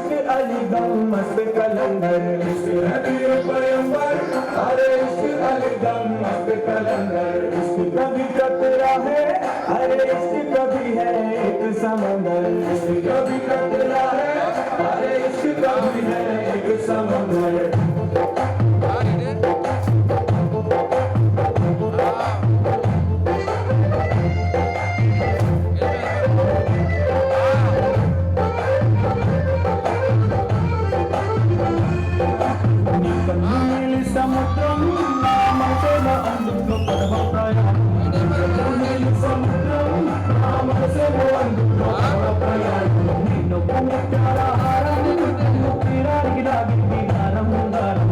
इश्क अली दम मस्त कलंदर इश्क नबी पैगंबर अरे इश्क अली दम मस्त कलंदर इश्क कभी कतरा है अरे इश्क कभी है एक समंदर इश्क कभी कतरा है अरे इश्क कभी है एक समंदर సముద్రం నా మనసేమో అందులో పడవ ప్రయాణం సముద్రం నా మనసేమో అందులో పడవ ప్రయాణం నిన్ను పుణ్యకార హారం తీరానికి రాగి దారం దారం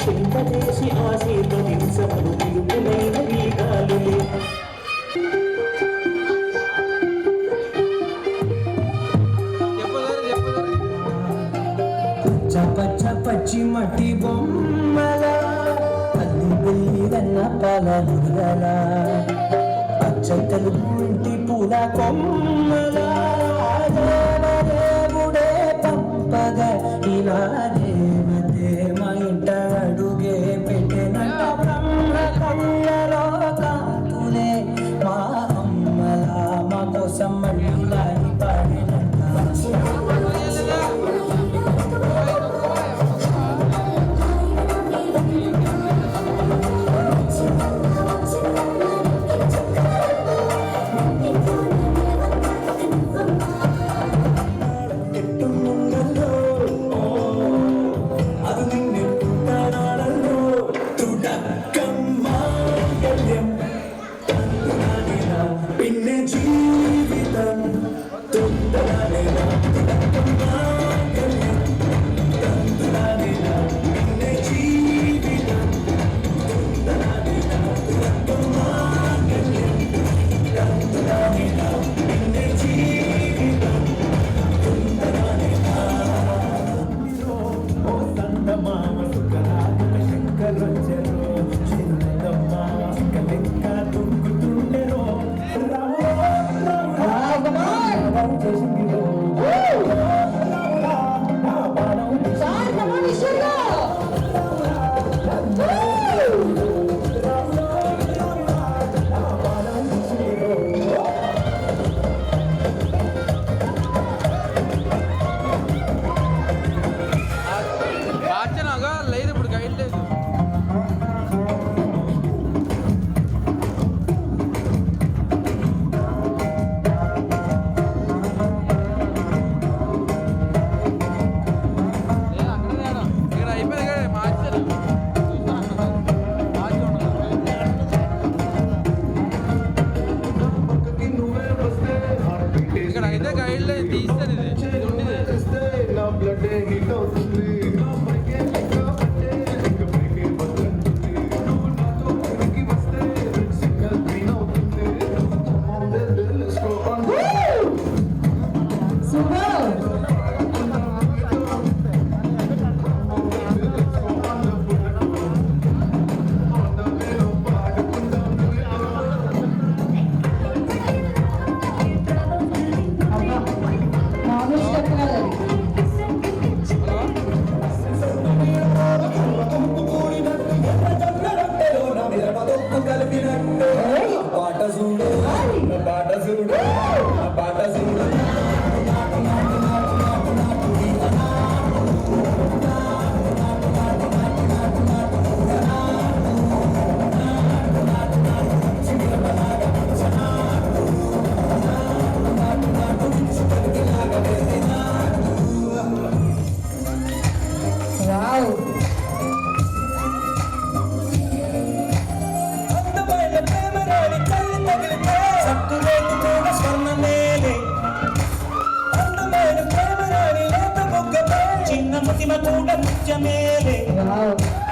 చింతలేసి ఆశీర్వదించమను విలుపులైన వీగాలులే. పచ్చ పచ్చి మట్టి బొమ్మల అల్లి బిల్లిదన్న పాల మురుగల పచ్చ తెలుగు ఇంటి పూల కొమ్మల దేవుడే పంపగా ఇలా దేవతే మా ఇంట అడుగే పెట్టినంత బ్రహ్మ కళ్ళలో కాతులే మా అమ్మల మా కోసం మళ్ళీ పాడినంత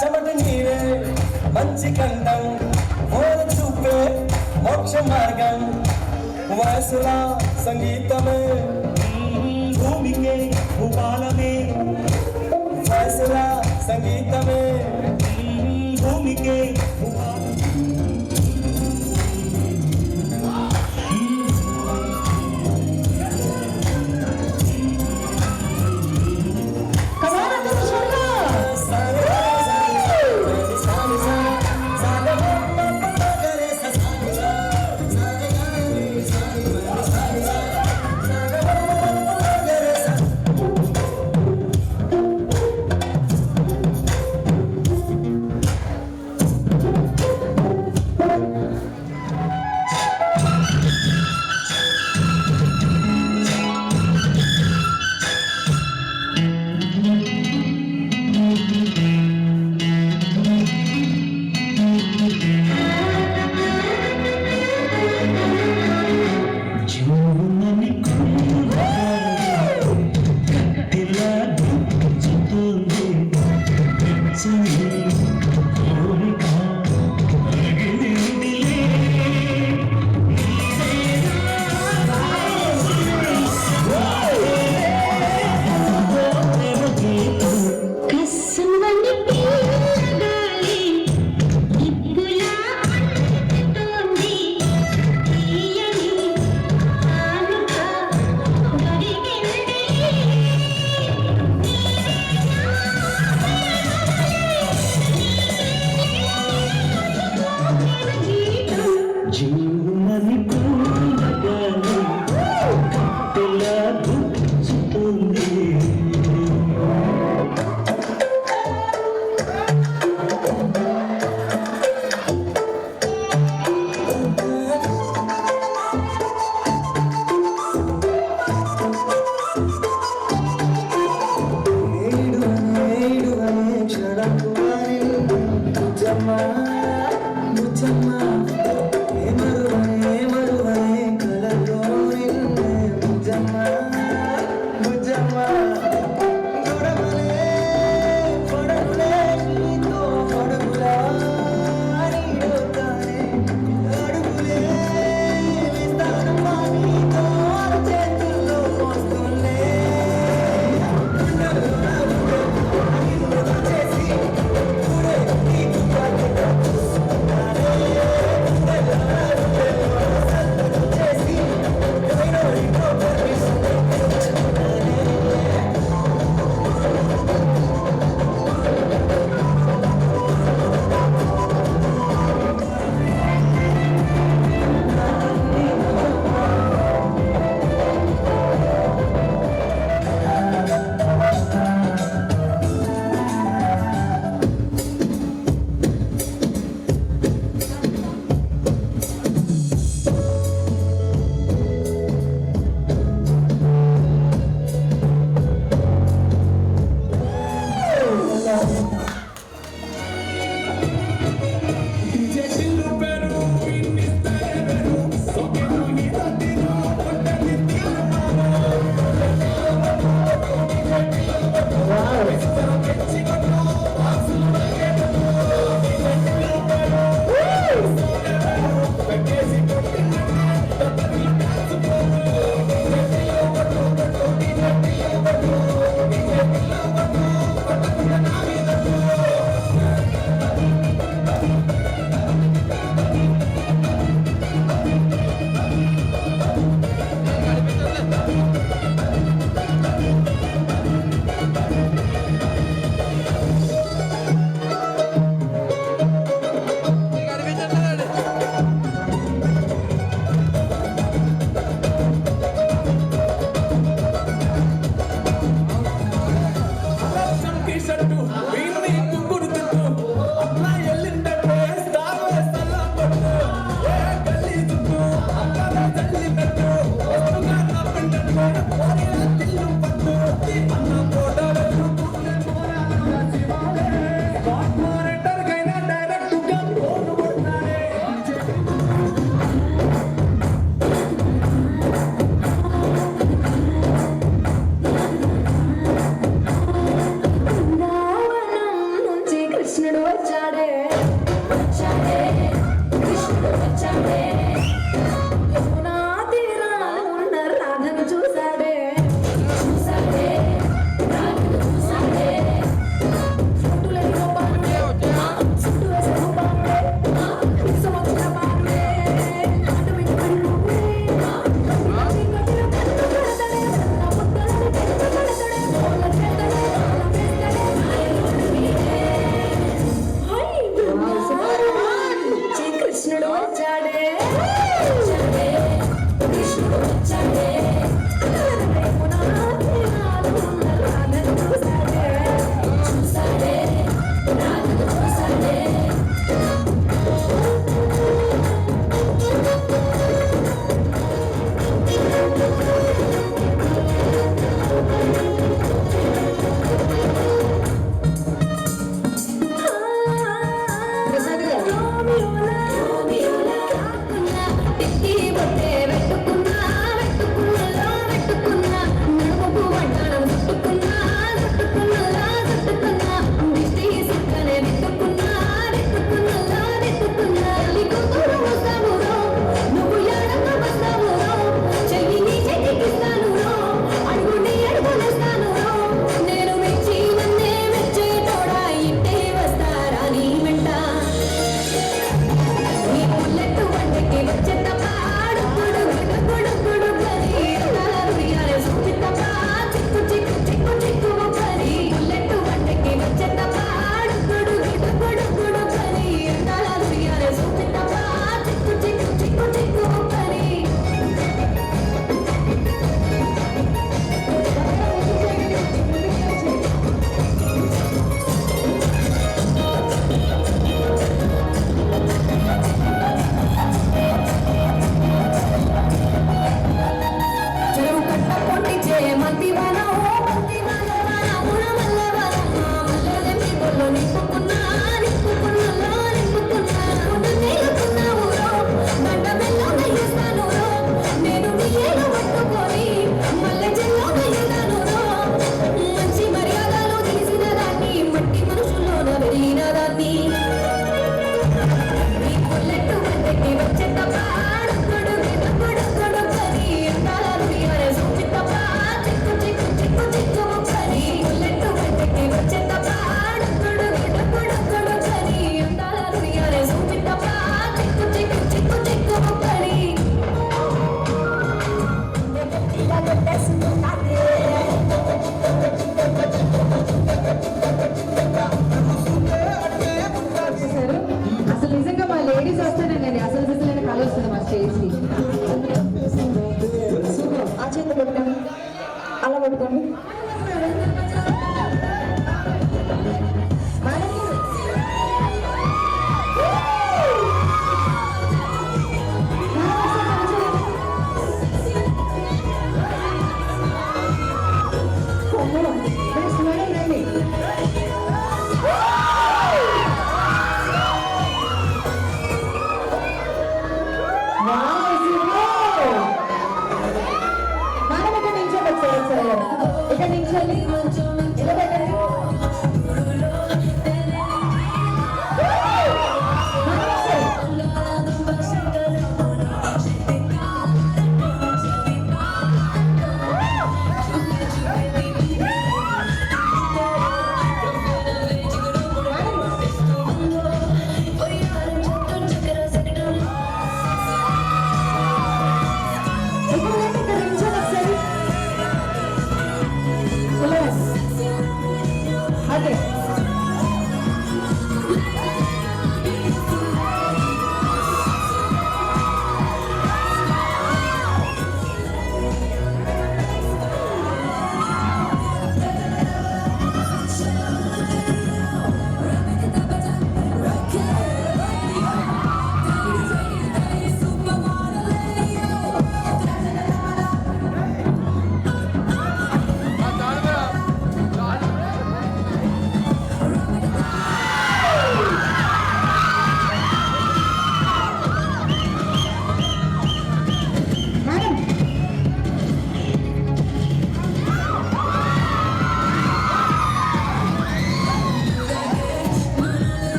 చెమట నీరే మంచి కండం ఓరు చూపే మోక్ష మార్గం వయసుల సంగీతమే భూమికే భూపాలమే వయసుల సంగీతమే భూమికే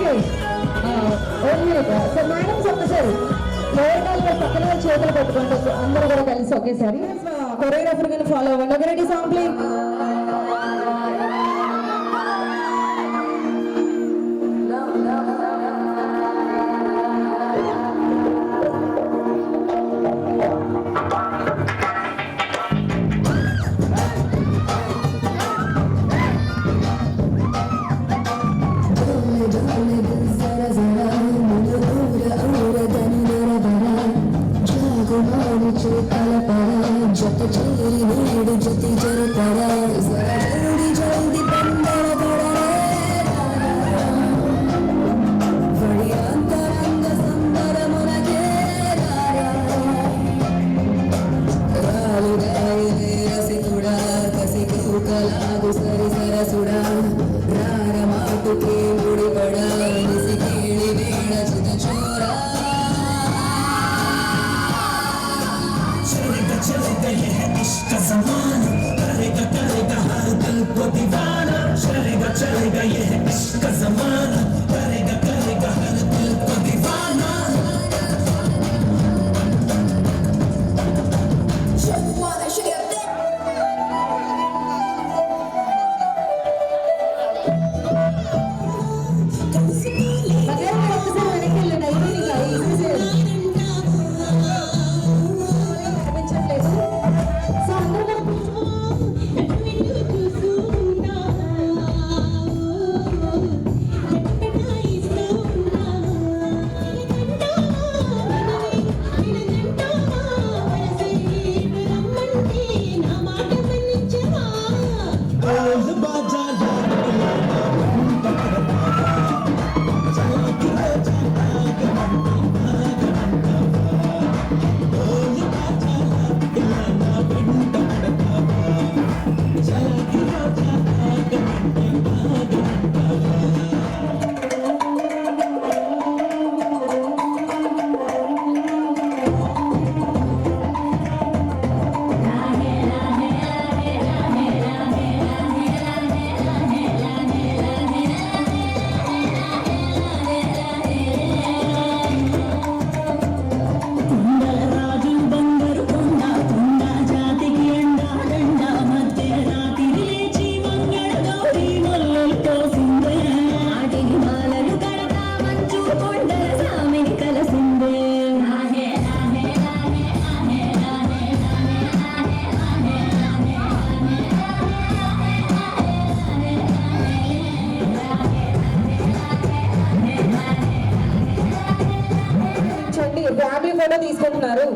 ఓకే సో మేడం ఒక్కసారి ఎవరికాలు పక్కన చేతులు పట్టుకోండి అందరూ కూడా కలిసి ఒకేసారి కొరియోగ్రాఫర్ గారిని ఫాలో అవ్వండి ఒక రెడీ సాంగ్ ప్లీజ్ जत चोरी नेड़ जति जर पड़ा जल्दी जल्दी बंदर पड़ा बढ़िया तरंग सुंदर मुनगे रालू गाये रसिकुड़ा कसिकू कलागु सरि सरसुड़ा रार माटु के मुड़ी पड़ा निसी केली वेण चित चोरा चलेगा ये है इश्क का ज़माना करेगा हर दिल को दीवाना चलेगा ये है इश्क का ज़माना करेगा हर दिल को दीवाना ఫ్యామిలీ ఫోటో తీసుకుంటున్నారు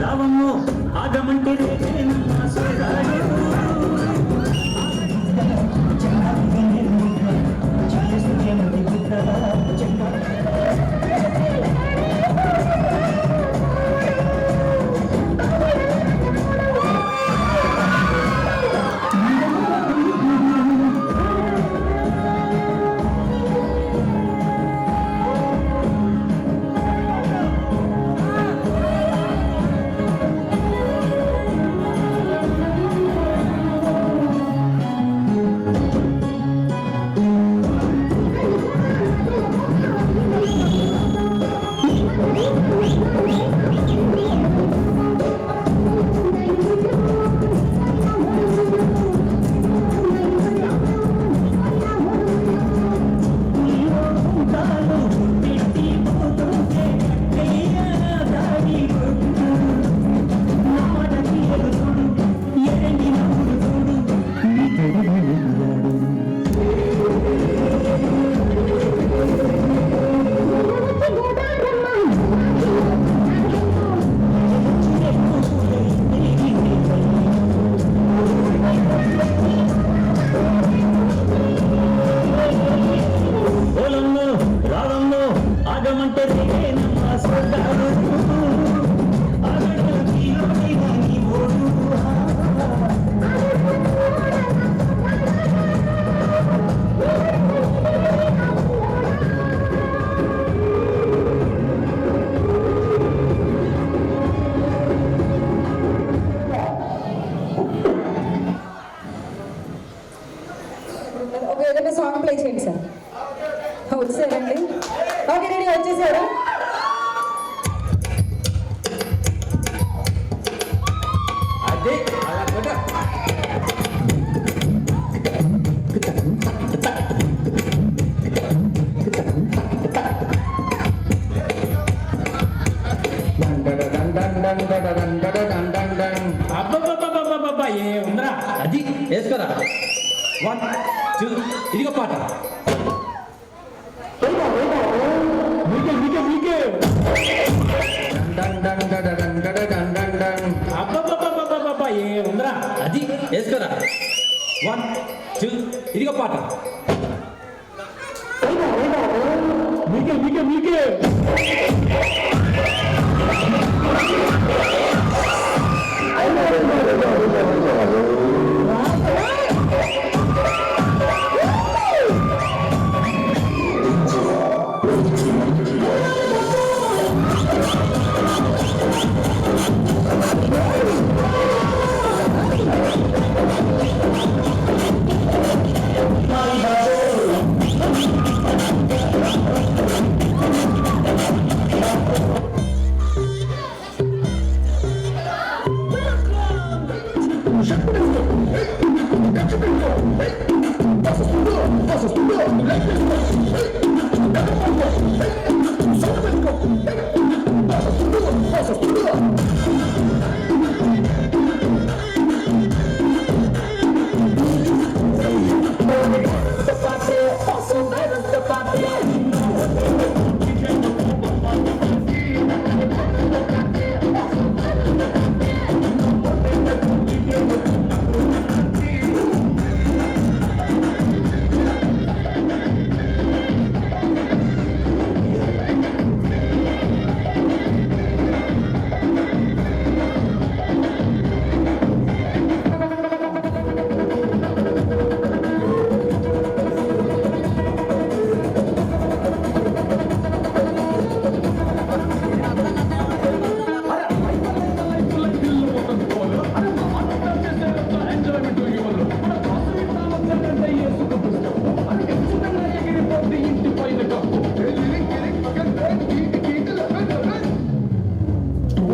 రావమ్మో ఆగమంటే ఒక ఏదైనా సాంగ్ ప్లే చేయండి సార్. వచ్చారండి. ఓకే రెడీ, వచ్చేసారు. అదే అలా కూడా అబ్బబ్బబ్బబ్బబ్బబ్బ ఏ ఉందరా అది వేసుకోరా 1 2 ఇదిగో పాట అబ్బబ్బబ్బబ్బబ్బబ్బ ఏ ఉందరా అది వేసుకోరా 1 2 ఇదిగో పాట మీకే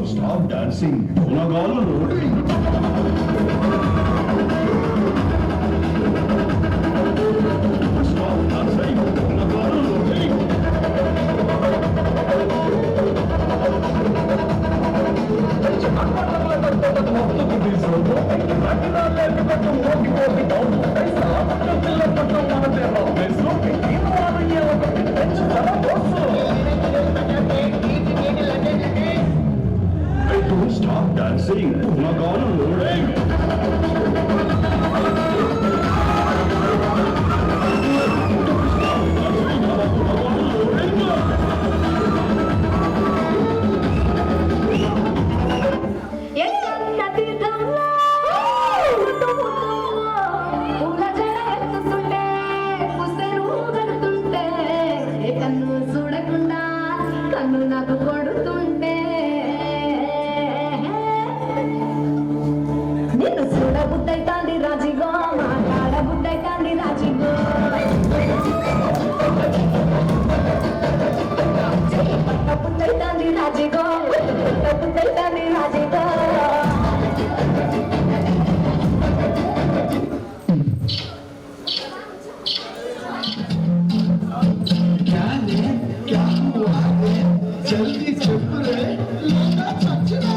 Stop dancing. Unagalo loading. Stop dancing. Unagalo loading. Hey, Don't stop dancing. Unagalu loading. కన్ను చూడకుండా కన్ను నాకు కొడుతుంటే నిన్ను చూడ బుద్ధైతాంది రాజిగో మాట్లాడ బుద్ధైతాంది రాజిగో బుద్ధైతాంది రాజిగో బుద్ధైతాంది రాజిగో జల్దీ చెప్పురే లేదా చచ్చిరే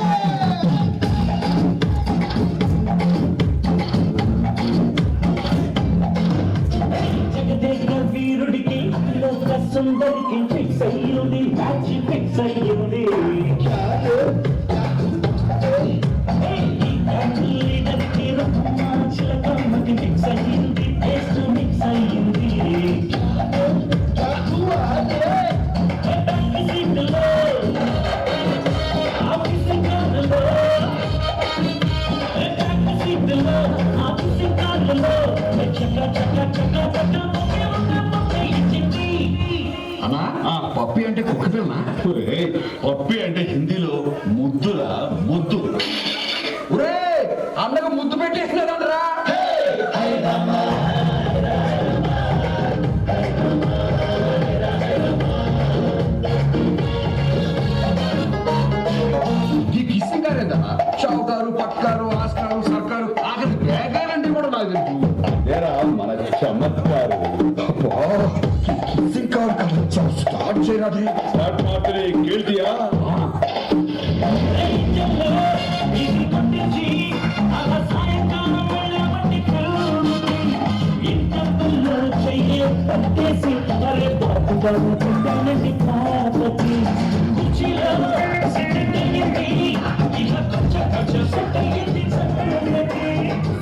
జగదేక వీరుడికి లోక సుందరికి ఫిక్స్ అయ్యింది మ్యాచ్ ఫిక్స్ అయ్యింది లీడర్కి చిలకమ్మకి ఫిక్స్ అయ్యింది టేస్ట్ మిక్స్ అయ్యింది అన్నా పప్పి అంటే కుక్క పిల్ల పప్పి అంటే హిందీలో ముద్దురా ముద్దు. ఒరే అన్నకు ముద్దు పెట్టేసినారా ఈ కిస్సింగ్ గారేదా షావుకారు పట్కారు ఆస్కారు సర్కారు ఆఖరి బేగారంటే కూడా నాకు తెలుసు. అదేరా మన చమత్కారు. కిస్సింగ్ కారు కదా స్టార్ట్ చేయరాది. స్టార్ట్ మాత్రమే కేಳ್ತೀయా? పట్టేసి అరే బాబు బాబు తింటానండి కాపతి కుర్చీలో సెట్ అయ్యింది ఇక కొంచెం సెట్ అయ్యింది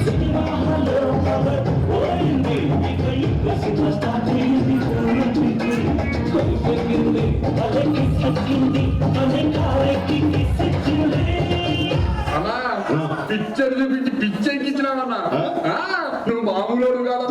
సినిమా హాల్లో కవర్ పోయింది ఇక ఇంకో సినిమా స్టార్ట్ అయ్యింది కొరిపెక్కింది అలకి సక్కింది అనే కారెక్కి సిచ్చింది అన్నా పిక్చర్ చూపించి పిచ్చెక్కించినావన్నా నువ్వు మామూలు కాదు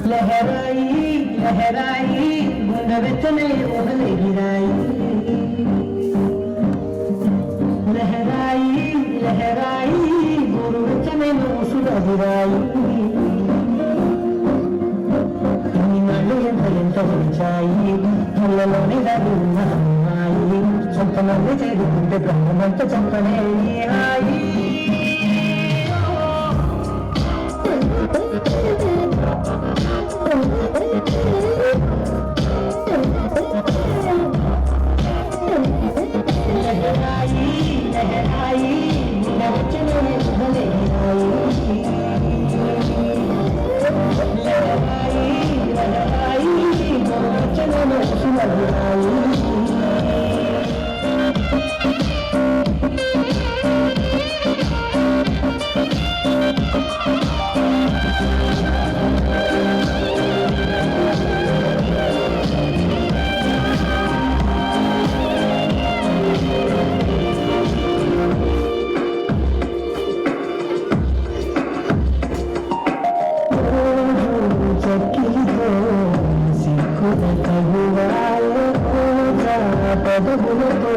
लहराई लहराई गुंडवचने ओढ़ने गिराई लहराई लहराई गुरुवचने सुर गिराई నన్ను ఎంత వచ్చాయి ముళ్ళలోనే దాగున్న అమ్మాయి సొంత మంది చేరుకుంటే బ్రహ్మమంత చంపనే హాయి పెదవులతో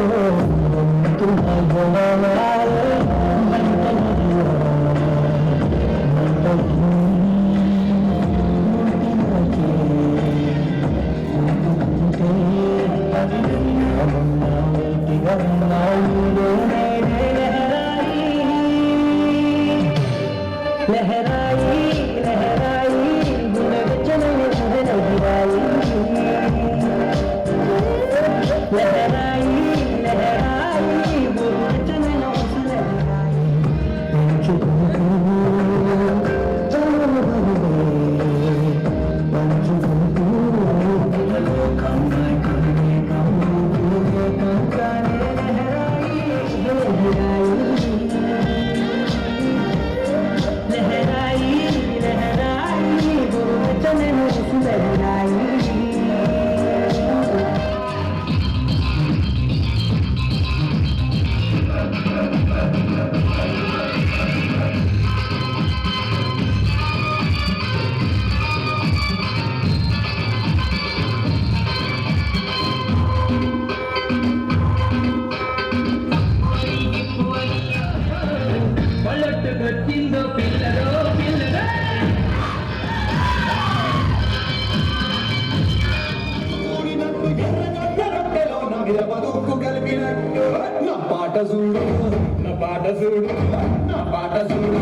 లహరాయి లహరాయి గుణగచ్చనని సుధనగిరాయి లహరాయి లహరాయి గుణగచ్చనని సుధనగిరాయి లహరాయి లహరాయి గుణగచ్చనని సుధనగిరాయి పల్లెట్టుకొచ్చిందో పిల్లరో పిల్లరా కలిపినట్టు నా పాట చూడు నా పాట చూడు నా పాట చూడు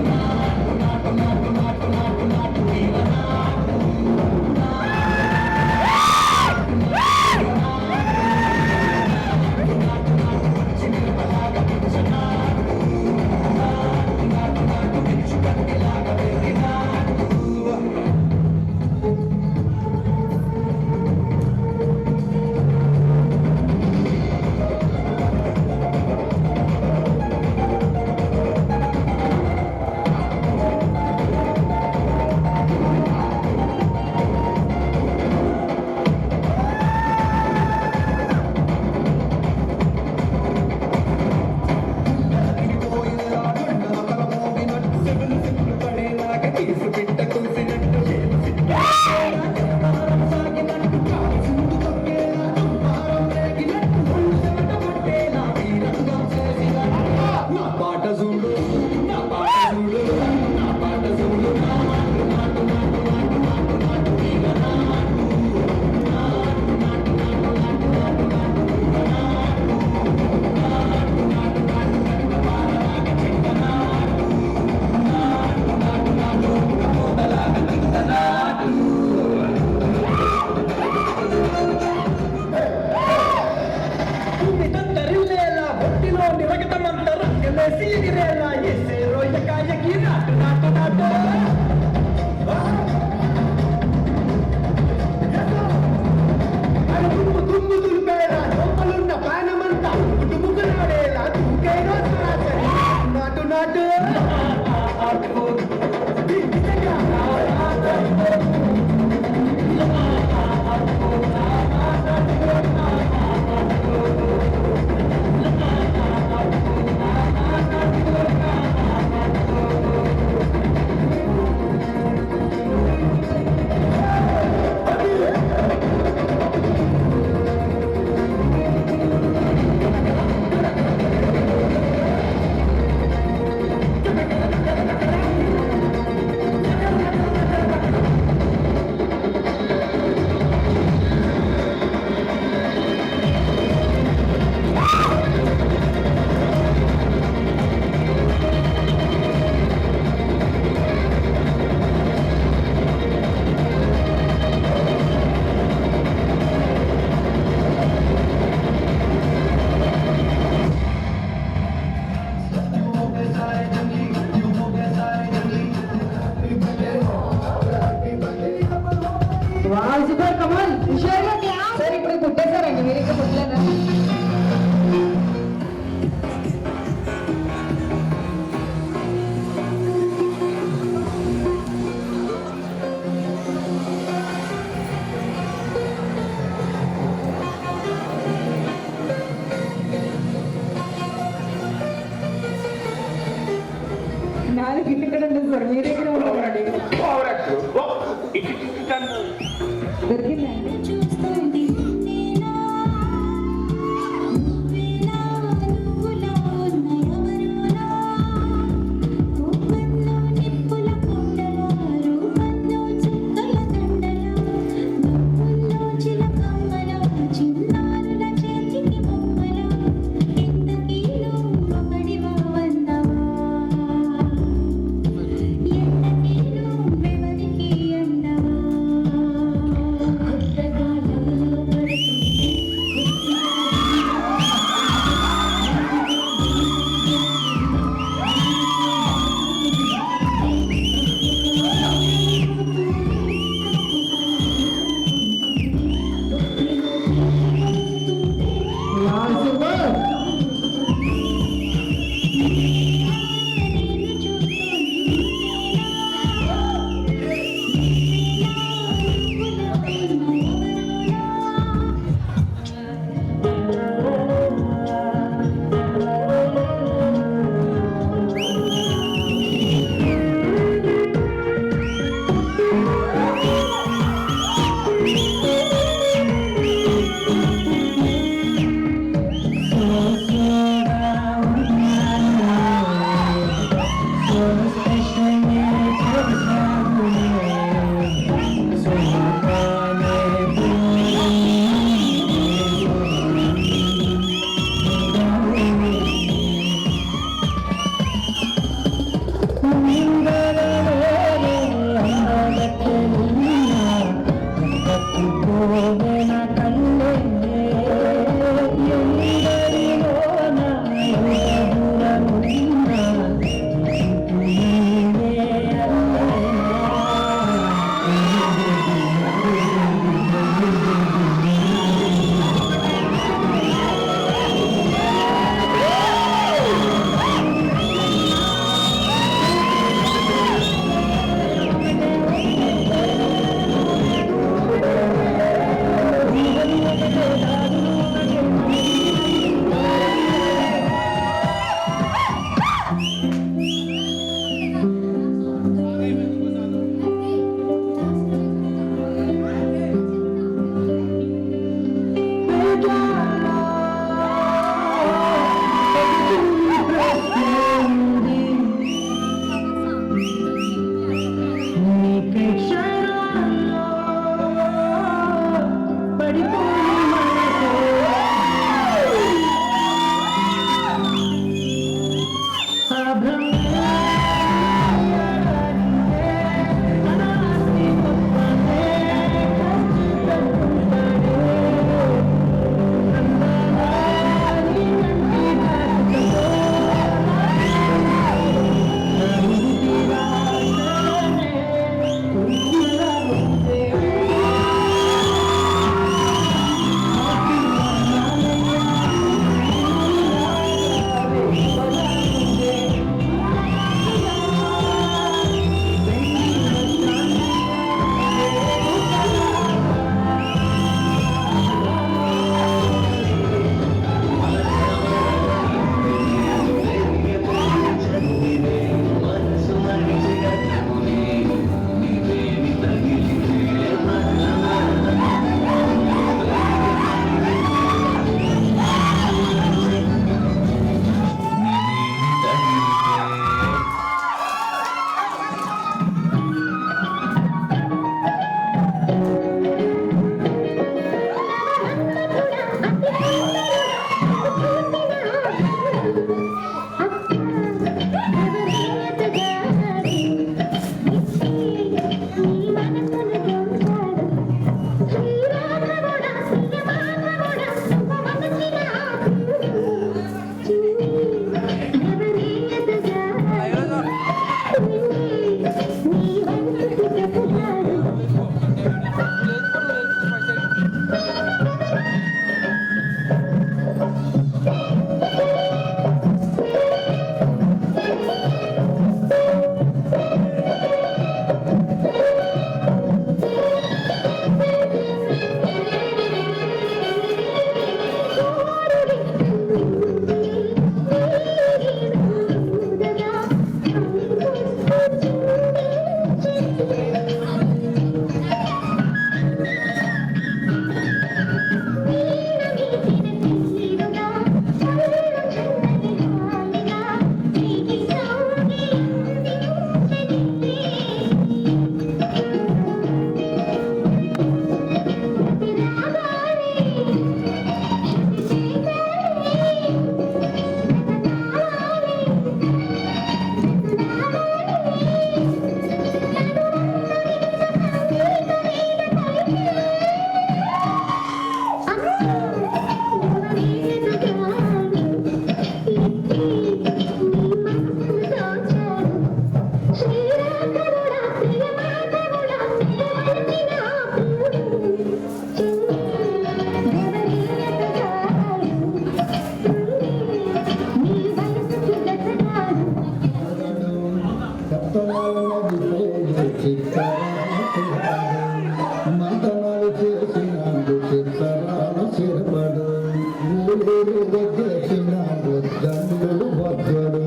సార్ ఇప్పుడు పుట్టేశారండి మీరు ఇంకా పుట్టలేదా నాలుగు ఇల్లు ఇక్కడ ఉంటుంది సార్ మీ దగ్గర ఉంటారండి దొరికిందండి మంతనాలు చేసినాడు చిత్తరాలు చిరపడు ఊరు చేసినాడు దండు వద్దడు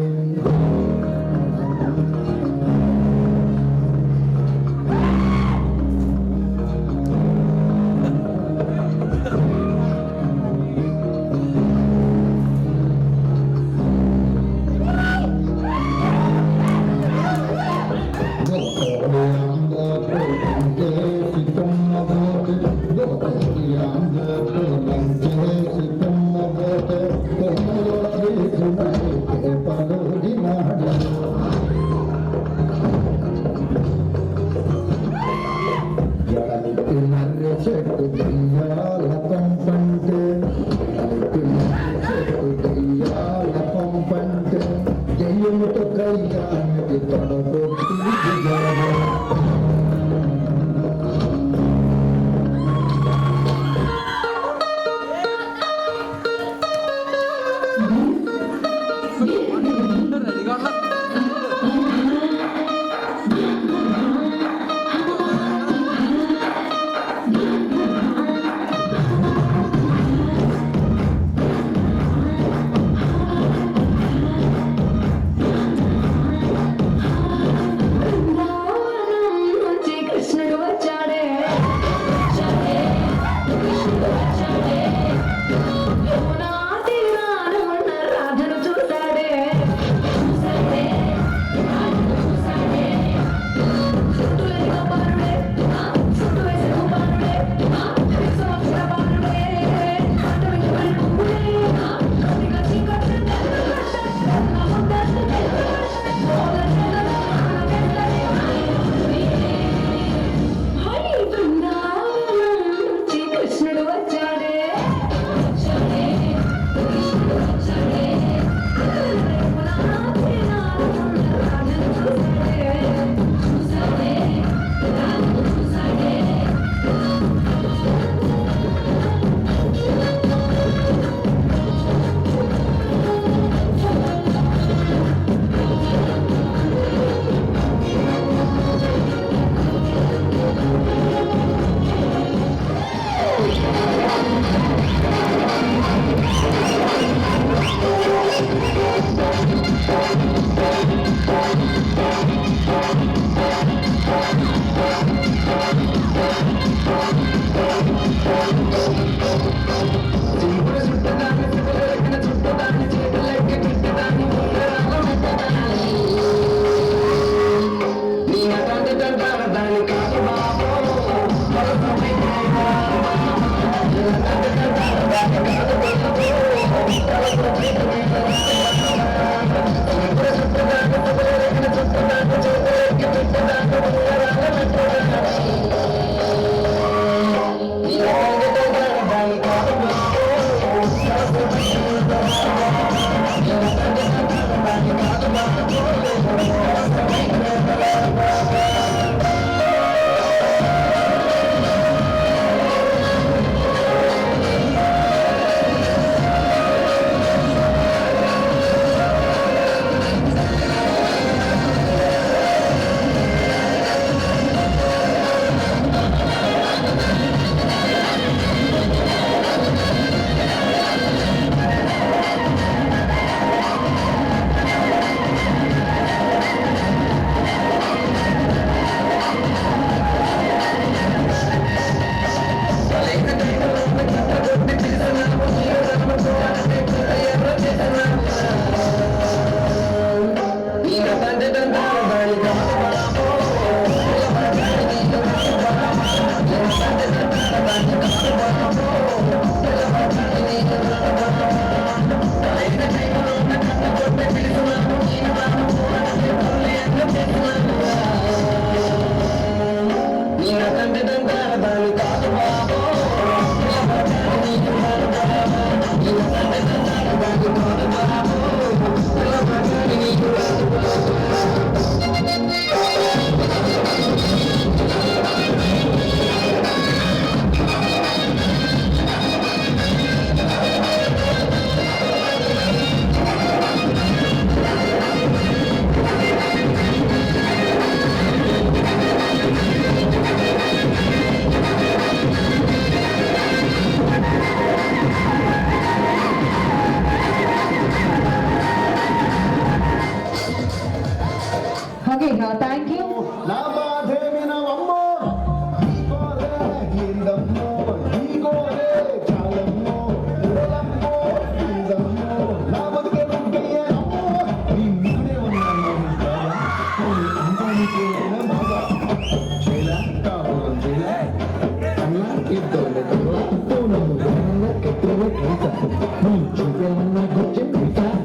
చూపేమన్నా కొంచెం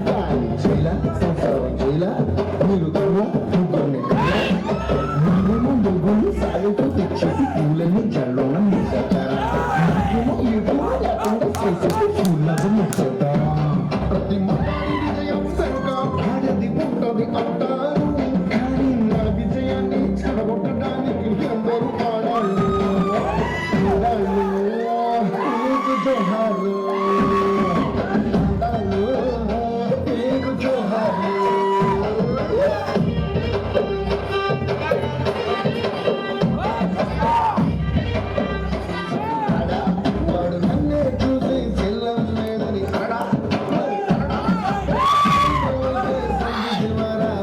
కాలి చేయాల సంసారం చేయాల మీరు ముగ్గురిని ముందు గుళ్ళు సాగుతూ తెచ్చేసి పూలని జల్లోన ముచ్చేస్తారా లేకుండా చేసి పూలకు ముచ్చేస్తారా ప్రతి విజయం వెనుక ఆడది ఉంటుంది అంటారు కానీ నా విజయాన్ని చెడగొట్టడానికి ఎందరూ ఆడాళ్ళు జోహారు వాడు నన్నే చూసి చెల్లం లేదని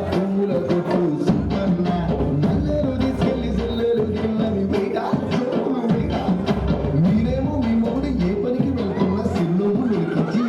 పువ్వుల కొట్టు సుబ్బన్న నల్లలు తీసుకెళ్లి చెల్లెలు గిన్నెని వేగా మీరేమో మీ మొగుడు ఏ పనికి వెళ్తున్న సిల్లుము వెలికించి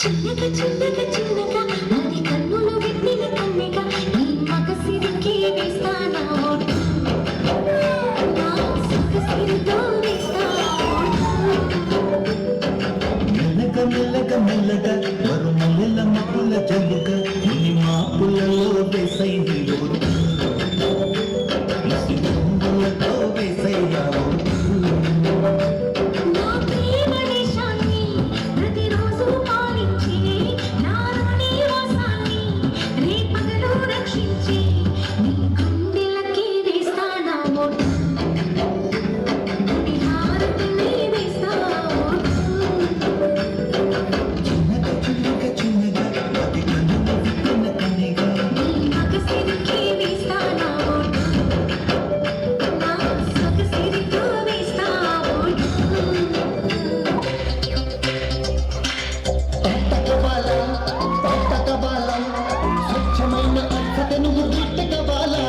చిన్నగా చిన్నగా చిన్నగా అది కన్నులు వెట్టిన కన్నెగా నీ మగసిరికి వేస్తానా ఓటు నా సొగసిరితో వేస్తానా మెల్లగ మెల్లగ మెల్లగా మరు మల్లెల మాపుల జల్లుక నీ మాపులలో వేసైంది కుంగులతో వేసైనావు నా ప్రేమ దేశాన్ని ప్రతిరోజు పాలించి నా రాణి వాసాన్ని రేపగలు రక్షించి నీ గుండెలకి వేస్తానా ఓటు నీ హారతిని వేస్తానా ఓటు చిన్నగా చిన్నగా చిన్నగా అది కన్నుల విప్పిన కన్నిగా నీ మగసిరికి వేస్తానా ఓటు నా సొగసిరితో వేస్తానా ఓటు తట్టకబాలం స్వచ్ఛమైన అర్థత నువ్వు గిట్టకబాలా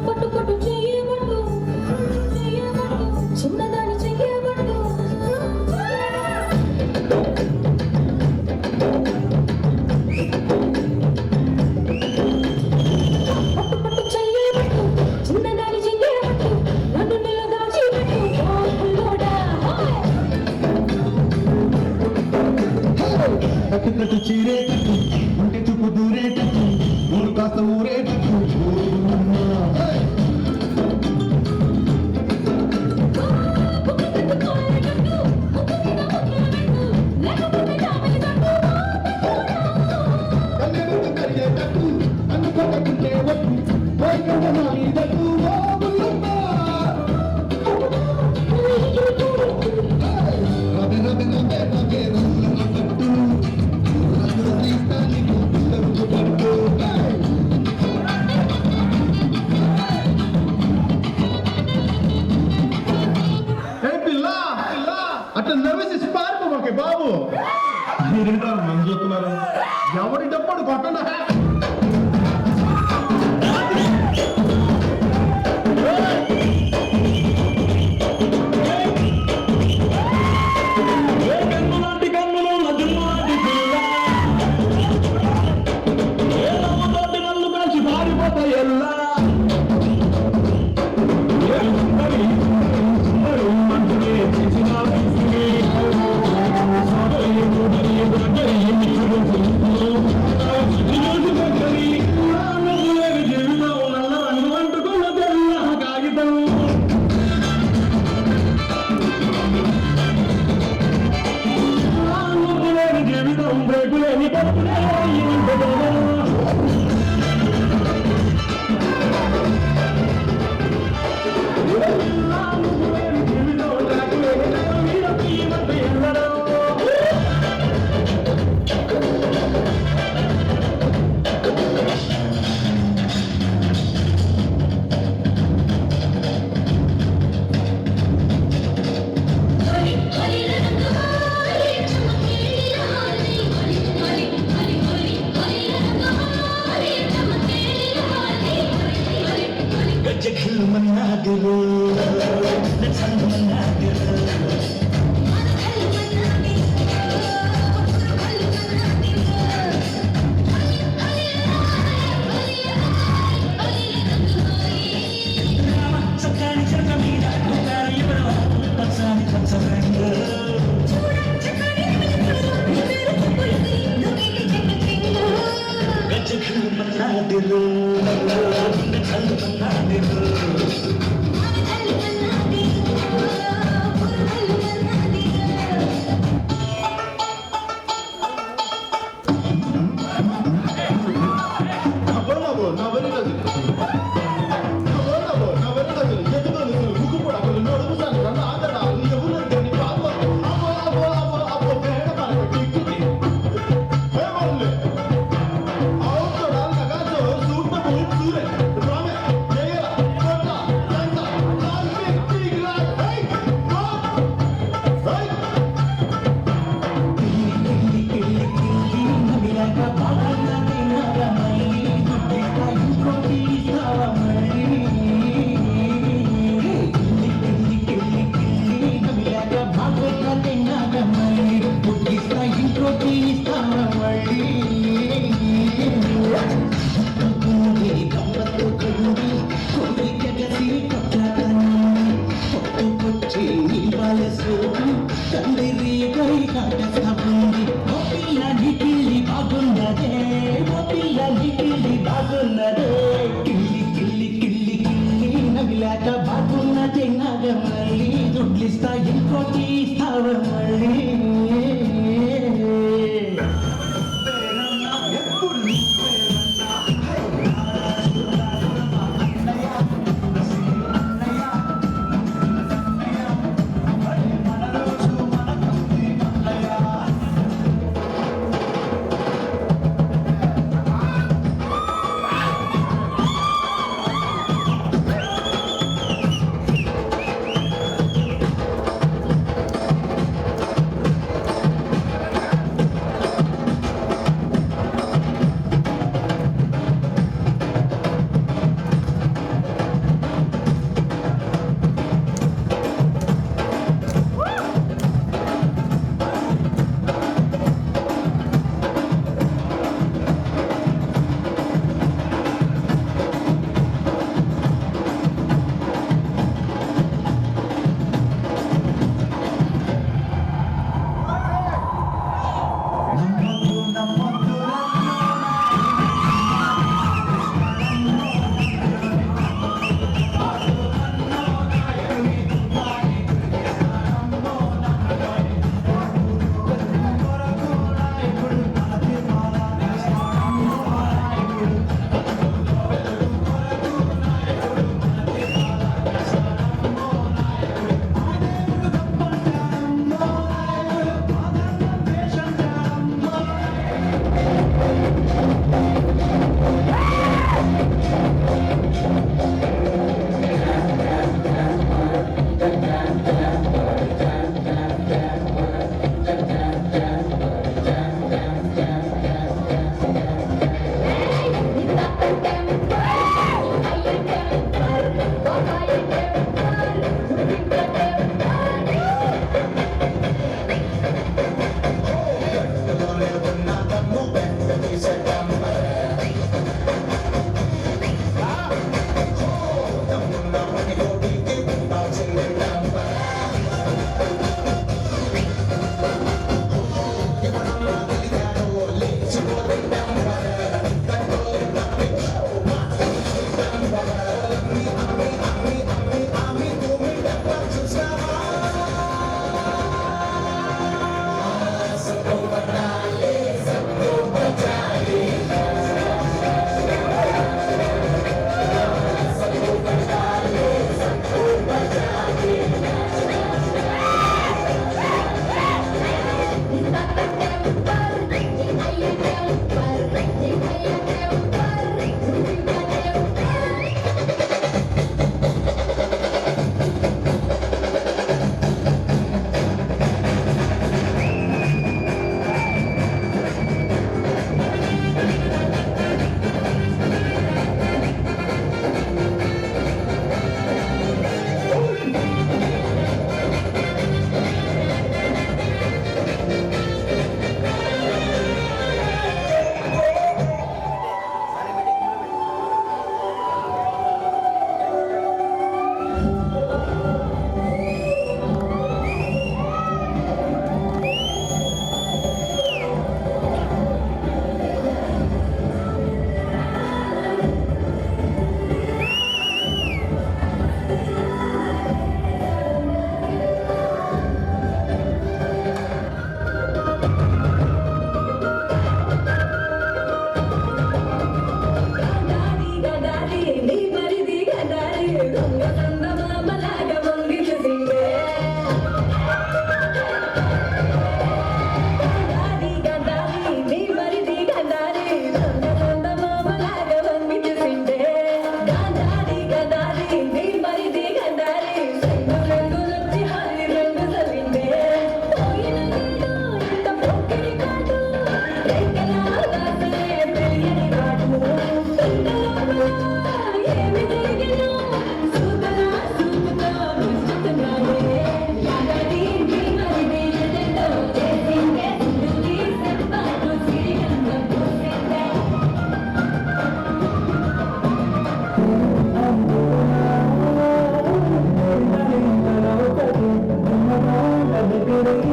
పట్టు పట్టు చెయ్యబట్టు చిన్నదాని చెయ్యబట్టు పట్టు పట్టు చెయ్యబట్టు చిన్నదాని చెయ్యబట్టు నన్ను నిలదాచిబట్టు బాబులోడా కట్టు కట్టు చీరేటట్టు ఉంటే చూపు దూరేటట్టు ఊరు కాస్త ఊరేటట్టు కన్నెడు కరిగేటట్టు అన్ను కొట్టకుంటే వట్టు పోయి నాలుగు అట్లా నవ్వేసి పారిపోమాకే బాబు. మీరేంటారు మంది చూస్తున్నారు? ఎవరి డప్పుడు కొట్టండి.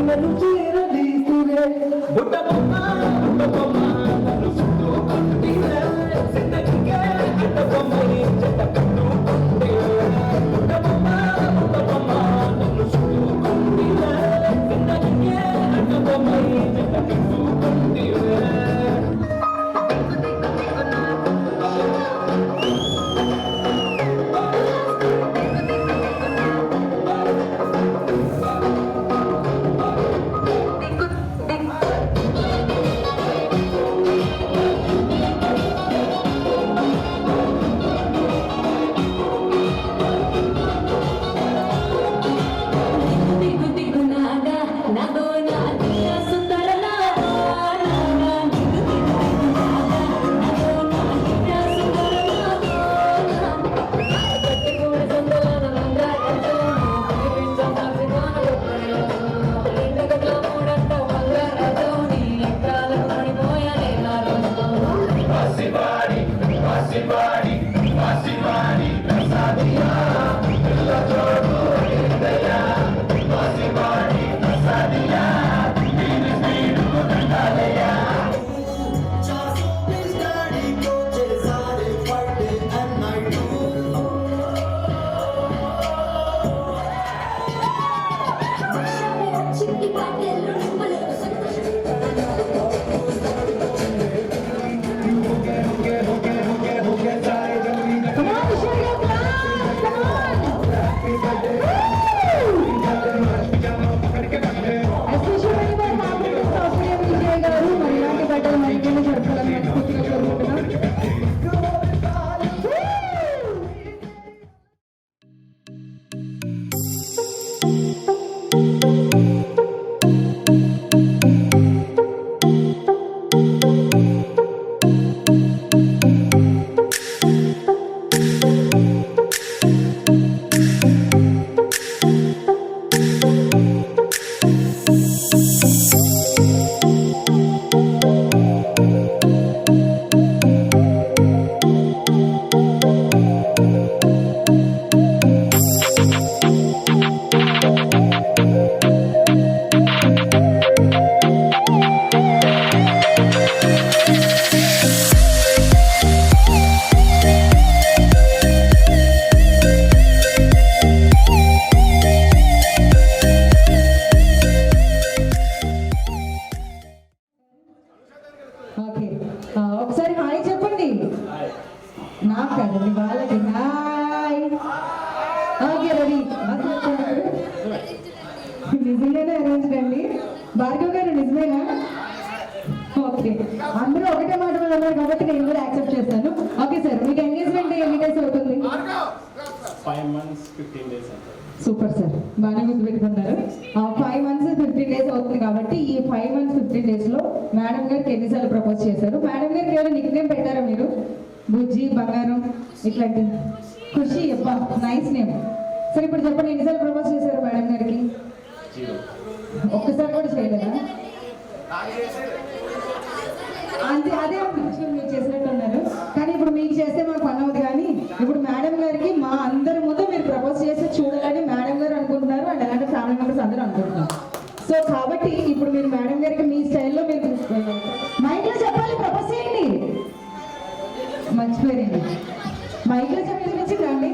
నన్ను చేరదీస్తురే బుట్ట బొమ్మ నన్ను చుట్టుకుంటివే జిందగీకే అడ్డ బొమ్మని చెట్ట కట్టుకుంటివే బుట్ట బొమ్మ నన్ను చుట్టుకుంటివే జిందగీకే అడ్డ బొమ్మని చెట్ట కట్టుకుంటివే దిగు దిగు నాగా నాగో నా దియా సుందర నాగా నాగా దిగు దిగు నాగా నాగో నా దియా సుందర నాగా కట్టి కూడా సందలాన రంగాయతో పిలిపించ మాసిగాన ఇందగట్ల మూడంట బంగారతో నీ ఎక్కాలకు పడిపోయానే నా రోజు వాసివాడి వాసివాడి వాసివాడి ప్రసాదియా పిల్ల జోడు ఇందయా వాసివాడి ప్రసాదియా దీని స్పీడు దండాలయా చిట్టి పాటలు Come on, Shreya, clap! Come on! Especially when my mom is Australia Vijay గారు మరి ఇలాంటి బట్టలు మరిన్ని జరపాలని మనస్ఫూర్తిగా కోరుకుంటున్నాం. ఓకే ఒకసారి హాయ్ చెప్పండి. నాకు కదండి వాళ్ళకి హాయ్. Okay ready. నిజంగానే అరేంజ్ అండి భార్గవ్ గారు, నిజమేనా? ఓకే, అందరూ ఒకటే మాట మీద ఉన్నారు కాబట్టి నేను కూడా యాక్సెప్ట్ చేస్తాను. ఓకే సార్, మీకు ఎంగేజ్మెంట్ ఎన్ని డేస్ అవుతుంది? 5 months 15 days అంటారు. సూపర్ సార్, బాగానే గుర్తు పెట్టుకున్నారు. 5 months 15 days అవుతుంది కాబట్టి ఈ 5 months 15 days లో మేడం గారికి ఎన్నిసార్లు ప్రపోజ్ చేశారు? మేడం గారికి ఏమైనా నిక్ నేమ్ పెట్టారా మీరు? బుజ్జి, బంగారం ఇట్లాంటి? ఖుషి, అబ్బా నైస్ నేమ్. సరే ఇప్పుడు చెప్పండి, ఎన్నిసార్లు ప్రపోజ్ చేశారు మేడం గారికి? 0. ఒక్కసారి కూడా చేయలేదా? అంతే, అదే విషయం మీరు చేసినట్టు ఉన్నారు. కానీ ఇప్పుడు మీకు చేస్తే మాకు పని అవుతుంది. కానీ ఇప్పుడు మేడం గారికి మా అందరి ముందు మీరు ప్రపోజ్ చేసి చూడాలని మేడం గారు అనుకుంటున్నారు, అండ్ అలాంటి ఫ్యామిలీ మెంబర్స్ అందరూ అనుకుంటున్నారు. సో కాబట్టి ఇప్పుడు మీరు మేడం గారికి మీ స్టైల్లో మీరు మైక్లో చెప్పాలి, ప్రపోజ్ చేయండి. మర్చిపోయారండి, మైక్లో చెప్పి వినిపించిందా అండి?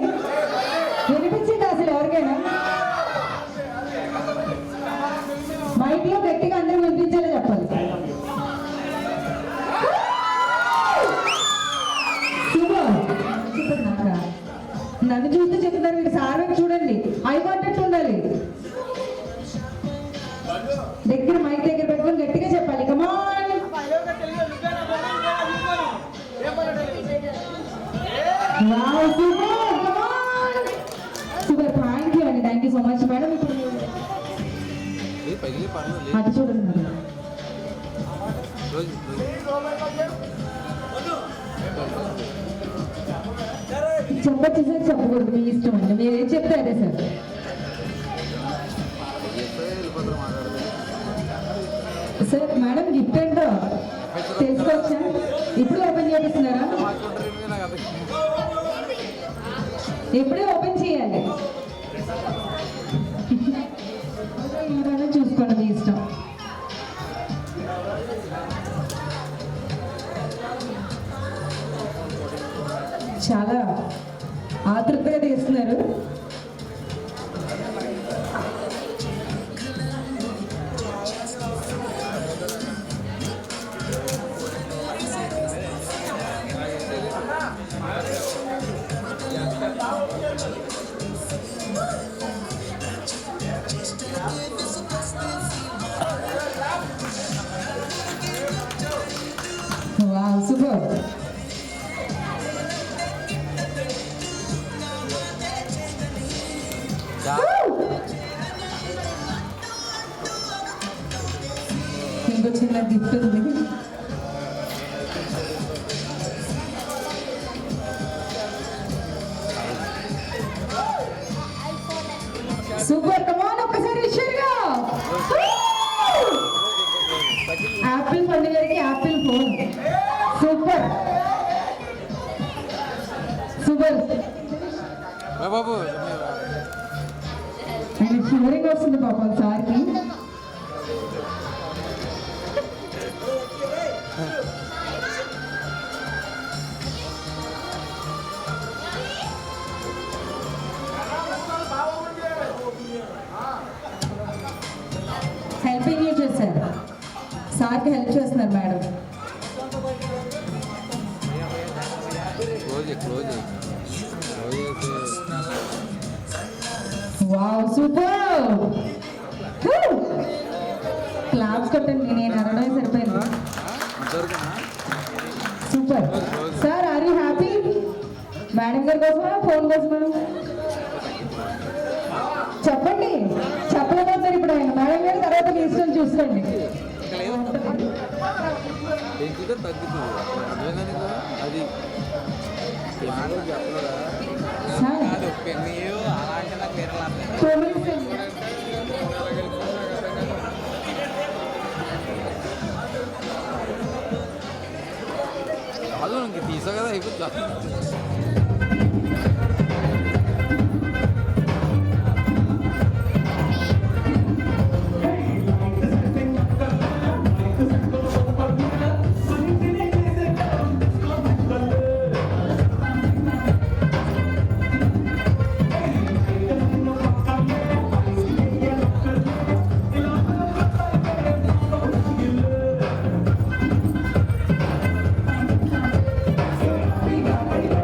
వినిపించింది అసలు ఎవరికైనా? మైక్లో గట్టిగా అందరూ వినిపించేలా చెప్పాలి. నన్ను చూస్తే చెప్తున్నారు, మీరు సార్ చూడండి. ఐ వాంటెడ్ ఉండాలి. దగ్గర మైక్ దగ్గర పెట్టుకొని గట్టిగా చెప్పాలి. కమాన్, సూపర్, థ్యాంక్ యూ అండి, thank you so much madam. ఇప్పుడు అది చూడండి మేడం. చెప్పచ్చు సార్, చెప్పకూడదు మీ ఇష్టం అండి, మీరు ఏం చెప్తే అదే సార్. సార్ మేడం గిఫ్ట్ ఏంటో తెలుసుకోవచ్చా? ఇప్పుడు ఓపెన్ చేపిస్తున్నారా? ఎప్పుడే ఓపెన్ చేయాలి. చూసుకోండి. తీసుకోండి మీ ఇష్టం. చాలా ఆతృతగా తీస్తున్నారు. Wow, super. ఇంకో చిన్న గిఫ్ట్ ఉంది. సూపర్, కమాన్ ఒక్కసారి ఇచ్చారుగా. యాపిల్ పండుగకి యాపిల్ ఫోన్. Super super. బాబు ఆయన షివరింగ్ వస్తుంది పాపం సార్కి. హెల్పింగ్ యూ చేశారు, సార్కి హెల్ప్ చేస్తున్నారు మేడం. Wow, super. క్లాప్స్ కొట్టండి, నేను అనడమే సరిపోయింది. Super sir. Are you happy? Madam గారి కోసమా ఫోన్ కోసమా చెప్పండి. చెప్పలేకపోతే ఇప్పుడు ఆయన మేడం గారి తర్వాత మీ ఇష్టం చూసుకోండి. తీసా కదా అయిపోతుందా? Thank you.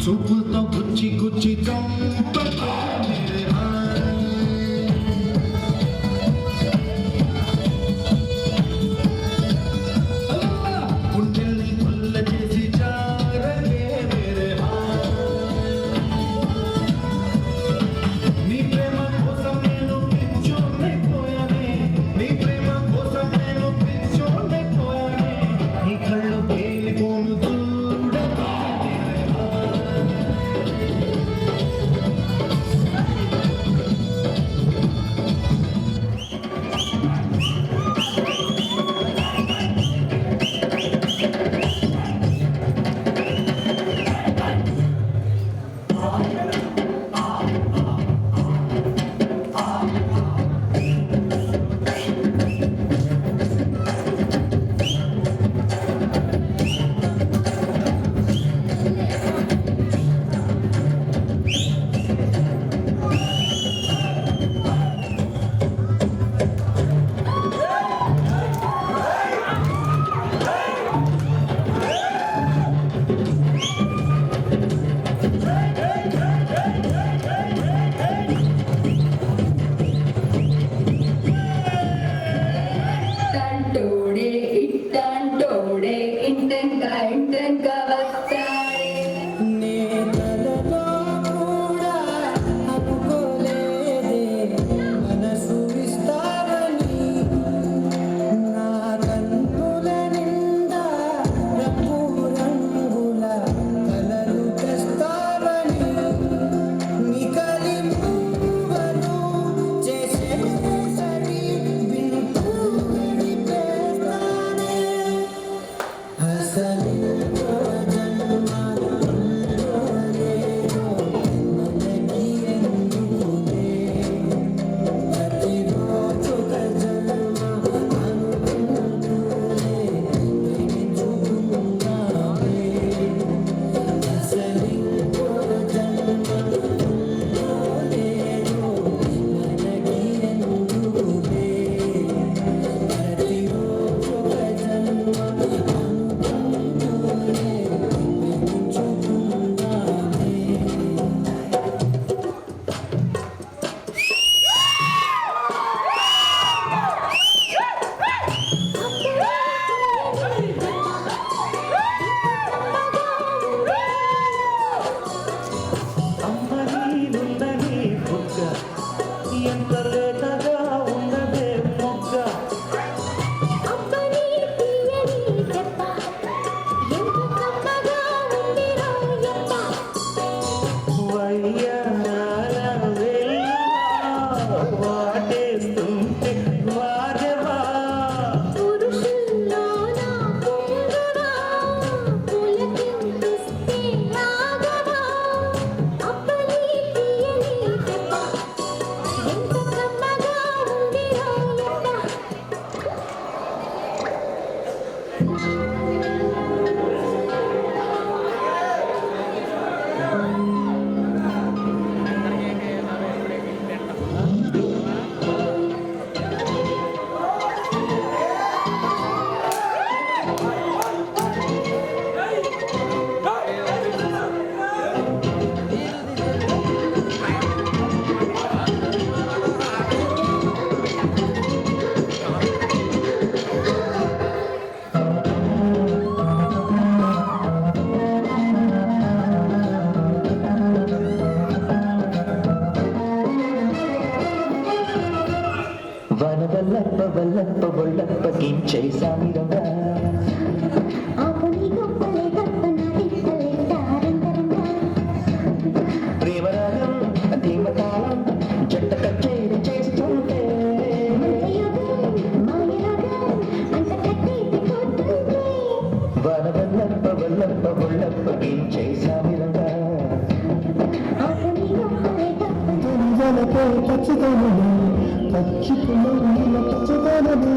చూపులతో గుచ్చి గుచ్చి గుండెల్ని పుల్ల చేసి జారలే మేరే నీ ప్రేమ కోసం నేను పిచ్చోనైపోయానే నీ ప్రేమ కోసం నేను పిచ్చోనైపోయానే నీ కళ్ళు పేలిపోను చూడ వాటేస్తుంటే వాగవా పురుషుల్లో నా పొంగవా పులకింపిస్తే రాగవా అప్పని తీయని దెబ్బ ఎంత కమ్మగా ఉంది రోయబ్బ వనవల్లప్ప వల్లప్ప వల్లప్ప కించేసామిరవా ఆపని గొప్పలే గొప్పన తిప్పలే తారంతరంగా ప్రేమరాగం ధీమతాళం జంట కచేరి చేస్తుంటే మాయరాగం అంత కట్టేసి కొడుతుంటే వనవల్లప్ప వల్లప్ప వల్లప్ప కించేసామిరవా ఆపని గొప్పలే గొప్పన పచ్చదనమే పచ్చిపుల్ల పచ్చదనమే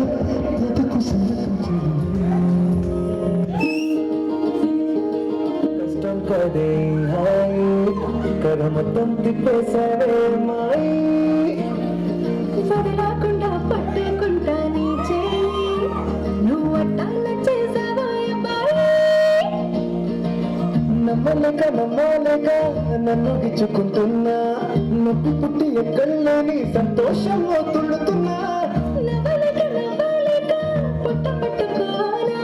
బ్రతుకు కష్టం కదే హాయ్ కథ మొత్తం తిప్పేశారే మాయి వదలకుండా పట్టుకుంటా నీ చేయి నువ్వు అట్టాల చేసావా అబ్బాయి నమ్మలేక నన్ను గిచ్చుకుంటున్నా నొప్పి పుట్టి ఎక్కడలేని సంతోషంలో తుళ్ళుతున్నా నవ్వలేక పుట్ట పట్టుకోవాలా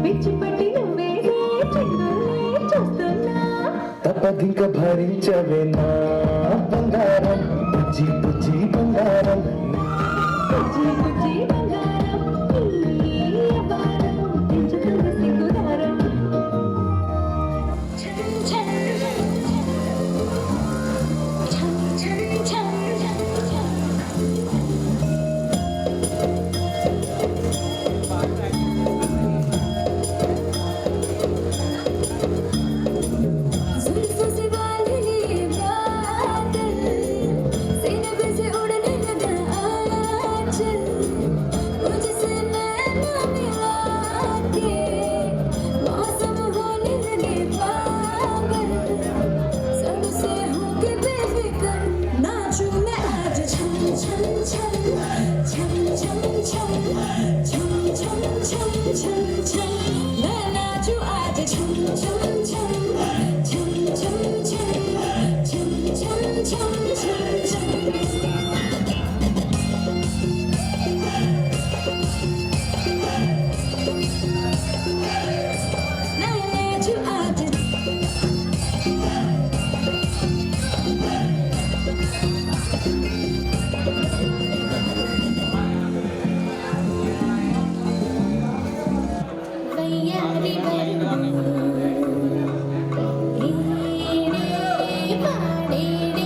పిచ్చి పట్టి నువ్వేసే చెంగులే చూస్తున్నా తప్పదింక భరించవేనా బంగారం బుజ్జి బుజ్జి బంగారం బుజ్జి బుజ్జి బంగారం ఈ అపారం పెంచుతున్న సిగ్గుదారం ఛం ఛం ఛం जुल्फों से बांधने बादल सीने से उड़ने लगा आंचल मुझसे नैना मिला के मौसम होने लगे पागल सबसे होके बेफिक्र नाचूं मैं आज छम छम छम छम छम छम छम छम छम छम छम मैं नाचूं आज छम छम छम छम छम छम छम छम छम छम मैं नाचूं आज వయ్యారి వరుడు ఈడే పాడేడే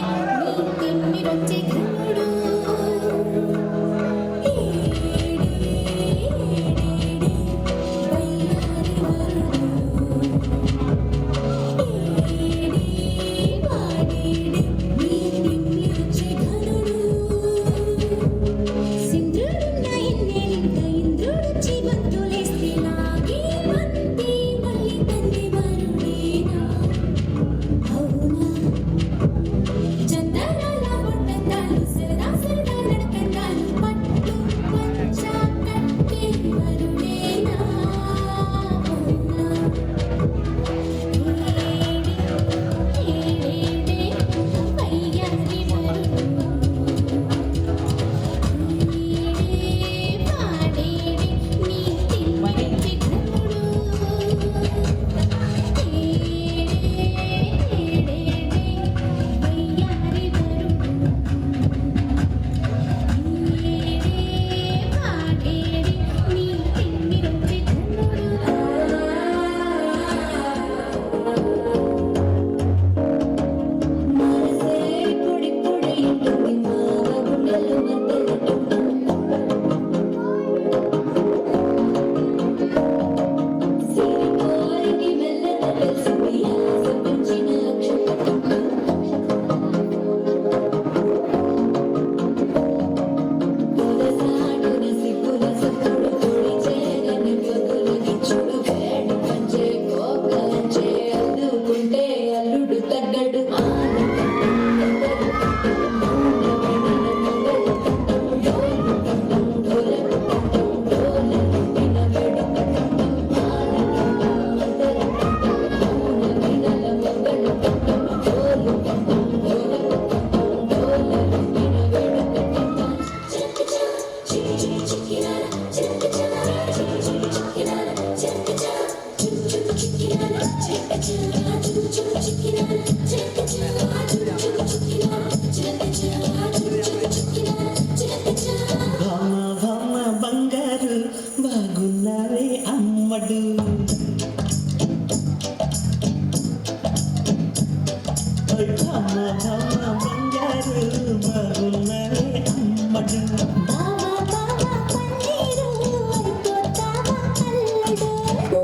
ఓ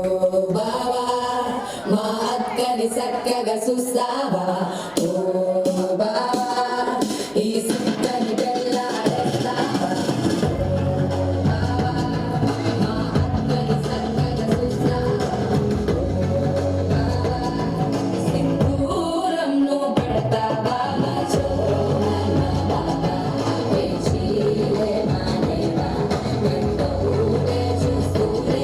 బావా మా అక్కని చక్కగా చూస్తావా ఓ బావా ఈ సుక్కని పెళ్ళాడేస్తావా మా అక్కని చక్కగా చూస్తావా సింధూరం నువ్వు పెడతావా మా చోరన్న బాబా పేచీలే మానేవా వెంటూరే చూస్తూనే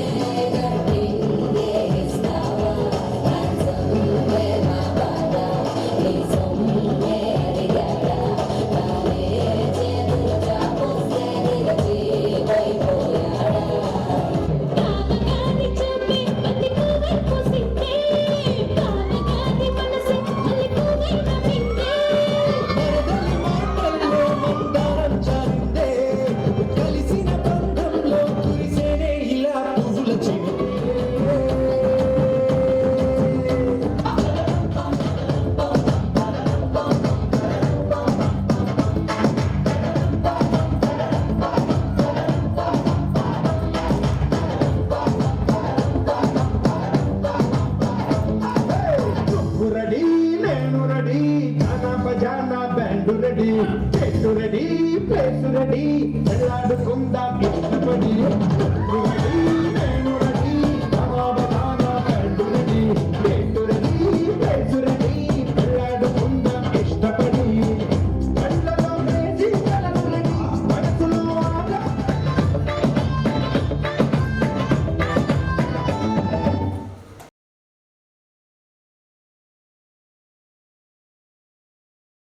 గట్టింగే ఇస్తావా రంజంగే మా బాధ నీ సొమ్మే అడిగాడా తానే చేతులు చాపోస్తే దిగజీవైపోయాడా వరదలి మాటల్లో మందారం చారిందే కలిసిన బంధంలో కురిసేనే ఇలా పువ్వుల చినుకే నువ్వు రెడీ నేను రెడీ గానా బజానా బ్యాండ్ రెడీ చెట్టు రెడీ ప్లేస్ రెడీ వెళ్ళాడుకుందాం ఇష్టపడి